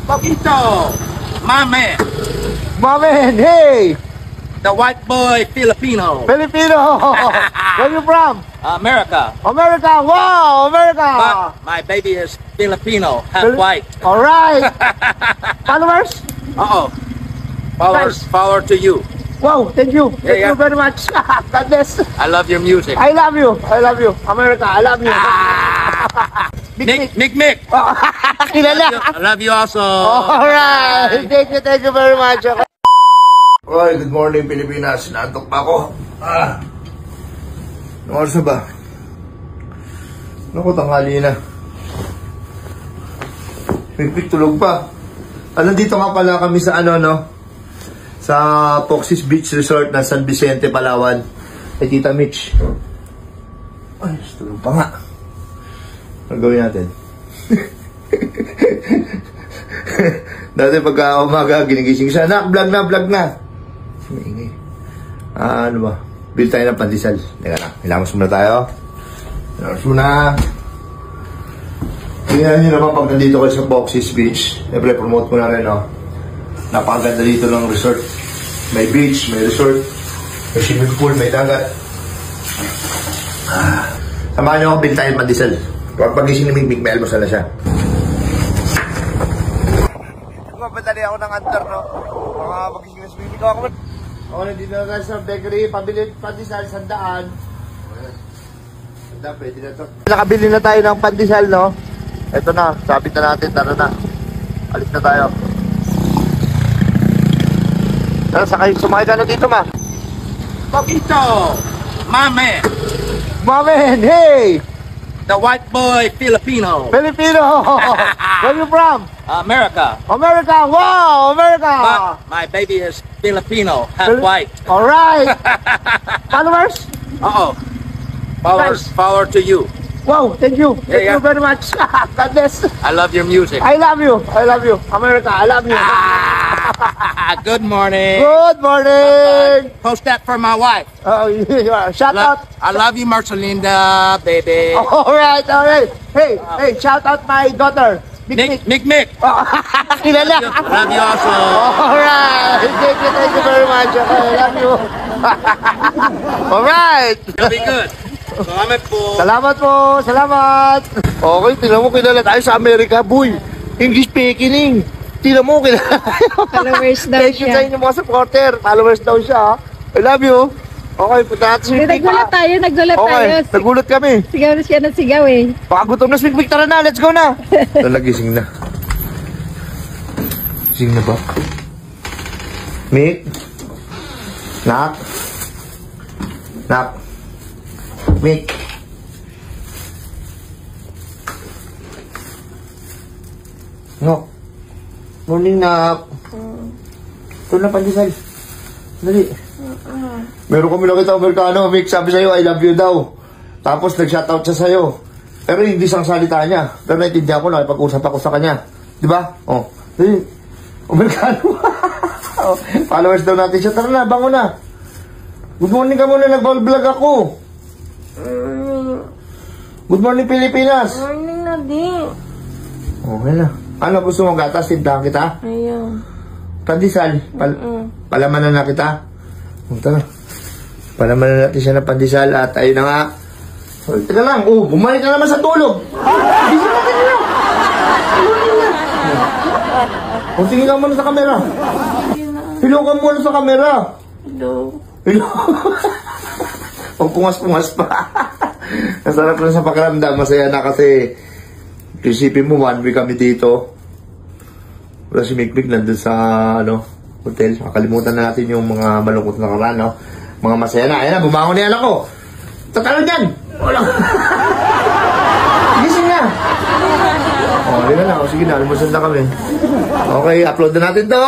Poquito, my man, Hey! the white boy Filipino. Filipino! Where you from? America. America! Wow! America! But my baby is Filipino, half white. Alright! Followers? Uh-oh. Nice. Follower to you. Wow, thank you. Thank you very much. God bless. I love your music. I love you. I love you. America, I love you. Mick. Kilala. I love you also. Alright. Thank you very much. Okay. Oy, good morning Pilipinas. Nantok pa ako. Anong oras na ba? Naku, tanghali na. Pipik, tulog pa. Dito nga pala kami sa sa Foxes Beach Resort na San Vicente, Palawan. Ay, Tita Mitch. Ay, tulog pa nga. Ano gawin natin? Dati pagka umaga, ginigising siya. Vlog na. Maingay. Ano ba? Bill tayo ng pandesal. Teka lang, hilamos muna tayo. Hilamos muna. Tingnan nyo naman pag nandito kayo sa Foxes Beach. Siyempre, promote ko na rin, napakaganda dito ng resort. May beach, may resort, may swimming pool, may dagat. Samahan nyo ako, Bill tayo ng pandesal. Pag-pagising ni Ming, may almusal na siya. Mapadali ako ng antar, no? Mga pagising na swimming ko ako. Ako na dito na sa bakery, pabili pandesal, 100. Pwede na to. Nakabili na tayo ng pandesal, no? Ito na, sabit na natin, tara na. Alis na tayo. Tara, sumakay ka na dito, ma. Poquito, my man, hey! the white boy Filipino. Filipino! Where you from? America. America! Wow! America! But my baby is Filipino, half white. Alright! Followers? Uh-oh. Nice. Follower to you. Wow, thank you. Thank you very much. God bless. I love your music. I love you. America, I love you. Good morning. Good morning. Post that for my wife. Oh, yeah. Shout out. I love you, Marcelinda, baby. Alright. Hey, shout out my daughter. Mick. Kilala. Love you also. Alright. Thank you very much. Okay, I love you. Alright. You'll be good. Salamat po. Salamat. Okay, tingnan mo, kilala tayo sa Amerika, boy. English speaking. Tingnan mo, kilala tayo. Followers daw Thank you sa siya. inyo mga supporter. Followers daw siya. I love you. Okay, punta natin si Mikmik. Nagulat tayo. Okay, nagulat kami. Sigaw na siya ng sigaw eh. Baka gutom na si Mikmik. Tara na, let's go na. Nagising na. Gising na ba? Mik? Nak? Mik? No. Morning, Nak. Ito na pandesal. Dali. Meron kami nakita Amerikano, Mik. Sabi sa'yo, I love you daw. Tapos nag-shoutout siya sa'yo. Pero hindi sang salita niya. Pero naintindihan ko na, ipag-usap ako sa kanya. Diba? Oh. Dali. Amerikano. Followers daw natin siya. Tara na, bango na. Good morning ka muna, nag-vlog ako. Good morning, Pilipinas. Morning na din. Okay na. Ano gusto mo, gatas? Tindahan kita? Ayaw. Pandesal. Palamanan na kita. Punta na. Palamanan natin siya ng pandesal at ayun na nga. Oh, teka lang. Bumalik ka naman sa tulog. Bisa natin nyo. Tingin ka muna sa kamera. Hello ka muna sa kamera. Hello. Pungas-pungas pa. Nasarap lang sa pakiramdam. Masaya na kasi isipin mo, 1 week kami dito. Wala si Mikmik nandun sa hotel. Makalimutan na natin yung mga malungkot na karan, no? Mga masaya na. Ayan na, bumangon na yan ako. Tatalo dyan! Wala. Gising na. Sige na. Sige na, almusal na kami. Okay, upload na natin to.